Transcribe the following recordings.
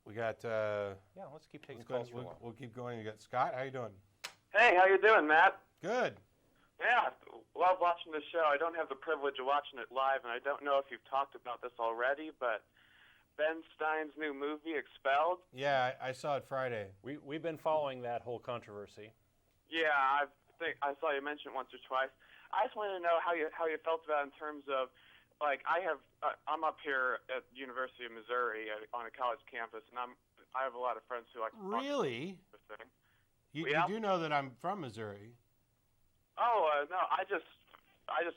We got. Let's keep taking calls for a while. We'll keep going. We got Scott. How you doing? Hey, how you doing, Matt? Good. Yeah, love watching the show. I don't have the privilege of watching it live, and I don't know if you've talked about this already, but Ben Stein's new movie, Expelled. Yeah, I saw it Friday. We've been following that whole controversy. Yeah, I think I saw you mention it once or twice. I just wanted to know how you felt about it in terms of, like, I'm up here at the University of Missouri on a college campus, and I have a lot of friends who like to talk Really? about this thing. You do know that I'm from Missouri. Oh no, I just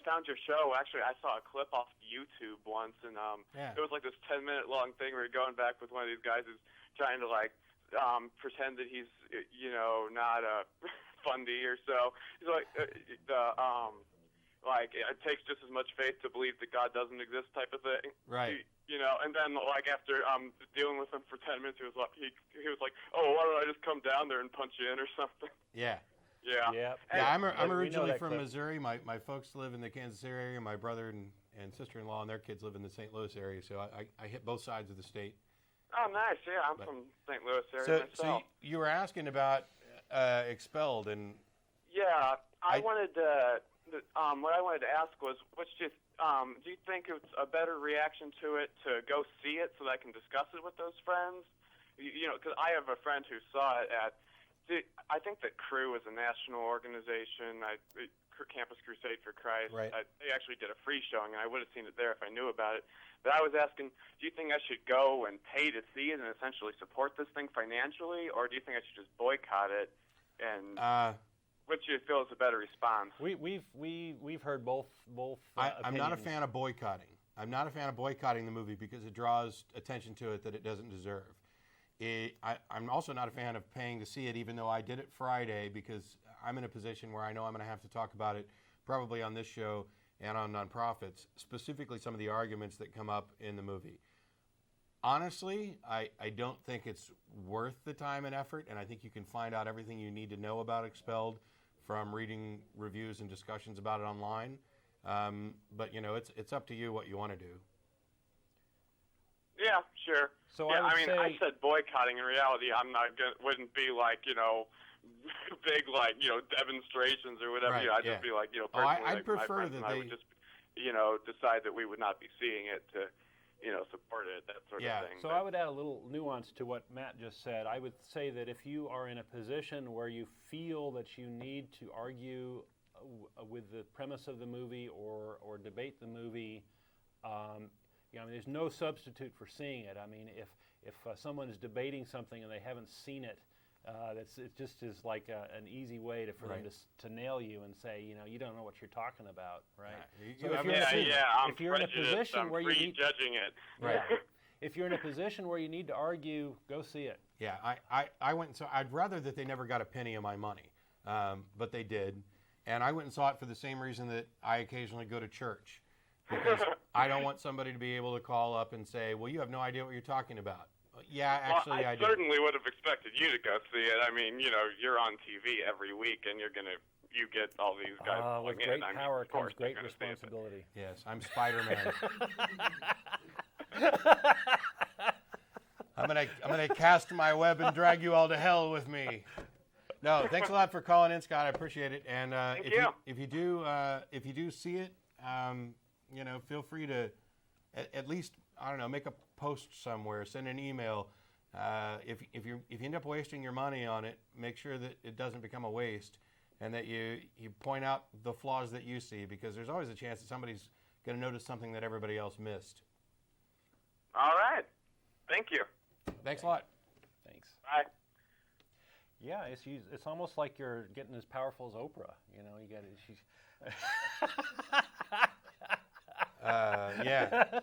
found your show. Actually, I saw a clip off YouTube once, and it was like this 10-minute long thing where you're going back with one of these guys who's trying to like pretend that he's not a fundy or so. He's like like it takes just as much faith to believe that God doesn't exist type of thing. Right. And then like after dealing with him for 10 minutes, he was like, oh, why don't I just come down there and punch you in or something? Yeah. Yeah. I'm originally from Missouri. My folks live in the Kansas City area. My brother and sister-in-law and their kids live in the St. Louis area. So I hit both sides of the state. Oh, nice. Yeah, I'm from St. Louis area myself. So you were asking about Expelled, and yeah, what I wanted to ask was, do you think it's a better reaction to it to go see it so that I can discuss it with those friends? Because I have a friend who saw it I think that Crew is a national organization. Campus Crusade for Christ. Right. They actually did a free showing, and I would have seen it there if I knew about it. But I was asking, do you think I should go and pay to see it and essentially support this thing financially, or do you think I should just boycott it? And which do you feel is a better response? We've heard both. I'm not a fan of boycotting. I'm not a fan of boycotting the movie because it draws attention to it that it doesn't deserve. I'm also not a fan of paying to see it, even though I did it Friday, because I'm in a position where I know I'm going to have to talk about it probably on this show and on Nonprofits, specifically some of the arguments that come up in the movie. Honestly, I don't think it's worth the time and effort, and I think you can find out everything you need to know about Expelled from reading reviews and discussions about it online. But, it's up to you what you want to do. Yeah, sure. So yeah, I said boycotting. In reality, wouldn't be like, big demonstrations or whatever. Right, I'd just be like, personally, I'd prefer that I would just, decide that we would not be seeing it to, support it, that sort of thing. So I would add a little nuance to what Matt just said. I would say that if you are in a position where you feel that you need to argue with the premise of the movie or debate the movie, there's no substitute for seeing it. If someone is debating something and they haven't seen it, it just is like an easy way for them to nail you and say, you don't know what you're talking about, right? If you're in a position where you need judging it, right? If you're in a position where you need to argue, go see it. Yeah, I went and saw. I'd rather that they never got a penny of my money, but they did, and I went and saw it for the same reason that I occasionally go to church. Because I don't want somebody to be able to call up and say, well, you have no idea what you're talking about. Yeah, actually, I do. I certainly would have expected you to go see it. You're on TV every week, and you get all these guys. With great power comes great responsibility. Yes, I'm Spider-Man. I'm gonna cast my web and drag you all to hell with me. No, thanks a lot for calling in, Scott. I appreciate it. And if you do see it, feel free to at least, make a post somewhere, send an email. If you end up wasting your money on it, make sure that it doesn't become a waste, and that you point out the flaws that you see, because there's always a chance that somebody's going to notice something that everybody else missed. All right. Thank you. Thanks a lot. Thanks. Bye. Yeah, it's almost like you're getting as powerful as Oprah. You get it. She's. Yeah.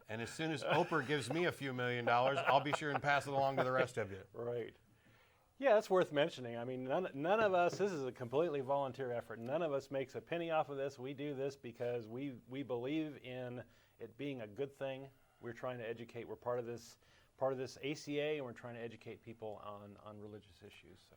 And as soon as Oprah gives me a few $1 million, I'll be sure and pass it along to the rest of you. Right. Yeah, that's worth mentioning. None of us, this is a completely volunteer effort. None of us makes a penny off of this. We do this because we believe in it being a good thing. We're trying to educate. We're part of this ACA, and we're trying to educate people on religious issues. So